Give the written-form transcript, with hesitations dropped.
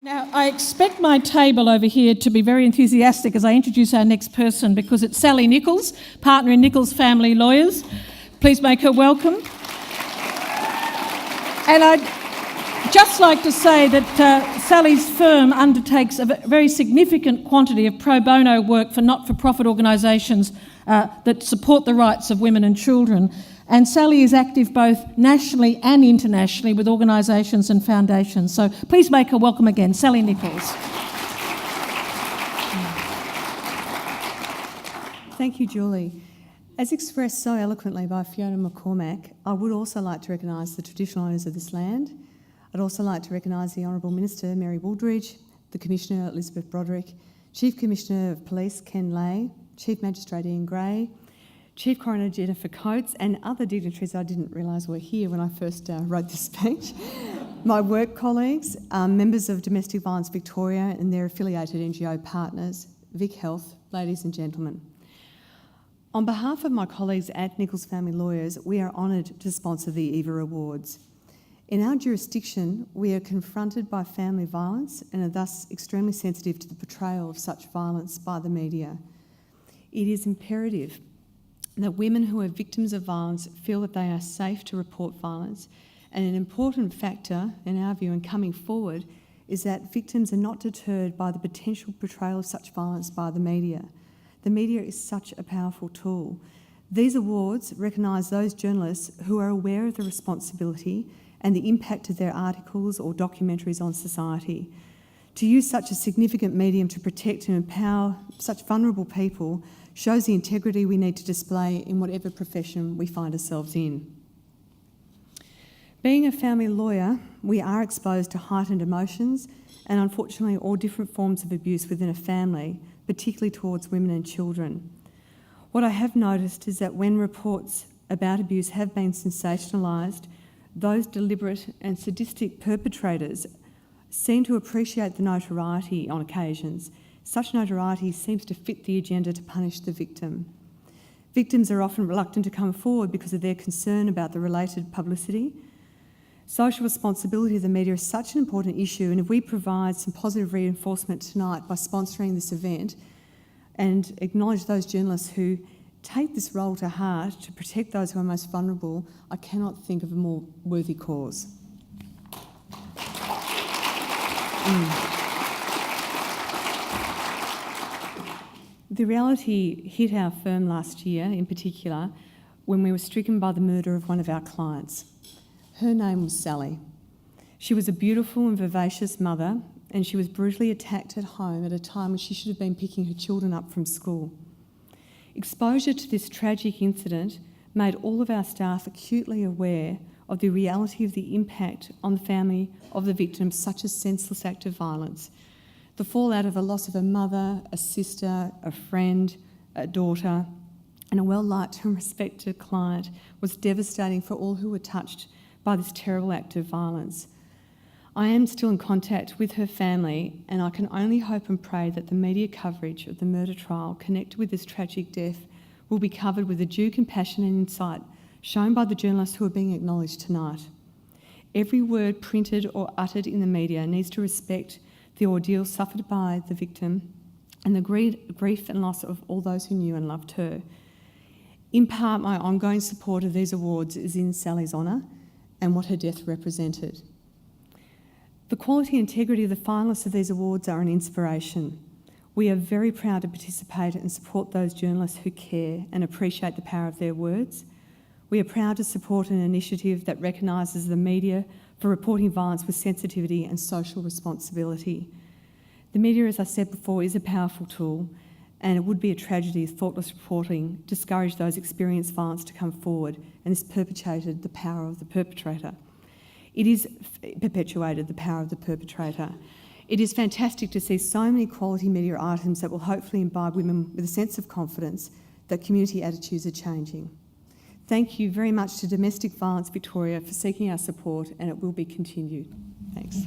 Now, I expect my table over here to be very enthusiastic as I introduce our next person, because it's Sally Nicholes, partner in Nicholes Family Lawyers. Please make her welcome. And I'd just like to say that Sally's firm undertakes a very significant quantity of pro bono work for not-for-profit organisations that support the rights of women and children. And Sally is active both nationally and internationally with organisations and foundations. So please make her welcome again, Sally Nicholes. Thank you, Julie. As expressed so eloquently by Fiona McCormack, I would also like to recognise the traditional owners of this land. I'd also like to recognise the Honourable Minister, Mary Wooldridge, the Commissioner, Elizabeth Broderick, Chief Commissioner of Police, Ken Lay, Chief Magistrate, Ian Gray, Chief Coroner Jennifer Coates, and other dignitaries I didn't realise were here when I first wrote this speech. My work colleagues, members of Domestic Violence Victoria and their affiliated NGO partners, Vic Health, ladies and gentlemen. On behalf of my colleagues at Nicholes Family Lawyers, we are honoured to sponsor the EVA Awards. In our jurisdiction, we are confronted by family violence and are thus extremely sensitive to the portrayal of such violence by the media. It is imperative that women who are victims of violence feel that they are safe to report violence, and an important factor, in our view, in coming forward is that victims are not deterred by the potential portrayal of such violence by the media. The media is such a powerful tool. These awards recognise those journalists who are aware of the responsibility and the impact of their articles or documentaries on society. To use such a significant medium to protect and empower such vulnerable people shows the integrity we need to display in whatever profession we find ourselves in. Being a family lawyer, we are exposed to heightened emotions and unfortunately all different forms of abuse within a family, particularly towards women and children. What I have noticed is that when reports about abuse have been sensationalised, those deliberate and sadistic perpetrators seem to appreciate the notoriety on occasions. Such notoriety seems to fit the agenda to punish the victim. Victims are often reluctant to come forward because of their concern about the related publicity. Social responsibility of the media is such an important issue, and if we provide some positive reinforcement tonight by sponsoring this event and acknowledge those journalists who take this role to heart to protect those who are most vulnerable, I cannot think of a more worthy cause. The reality hit our firm last year, in particular, when we were stricken by the murder of one of our clients. Her name was Sally. She was a beautiful and vivacious mother, and she was brutally attacked at home at a time when she should have been picking her children up from school. Exposure to this tragic incident made all of our staff acutely aware of the reality of the impact on the family of the victim of such a senseless act of violence. The fallout of the loss of a mother, a sister, a friend, a daughter, and a well-liked and respected client was devastating for all who were touched by this terrible act of violence. I am still in contact with her family, and I can only hope and pray that the media coverage of the murder trial connected with this tragic death will be covered with the due compassion and insight shown by the journalists who are being acknowledged tonight. Every word printed or uttered in the media needs to respect the ordeal suffered by the victim and the grief and loss of all those who knew and loved her. In part, my ongoing support of these awards is in Sally's honour and what her death represented. The quality and integrity of the finalists of these awards are an inspiration. We are very proud to participate and support those journalists who care and appreciate the power of their words. We are proud to support an initiative that recognises the media for reporting violence with sensitivity and social responsibility. The media, as I said before, is a powerful tool, and it would be a tragedy if thoughtless reporting discouraged those experienced violence to come forward and this perpetuated the power of the perpetrator. It is perpetuated the power of the perpetrator. It is fantastic to see so many quality media items that will hopefully imbibe women with a sense of confidence that community attitudes are changing. Thank you very much to Domestic Violence Victoria for seeking our support, and it will be continued. Thanks.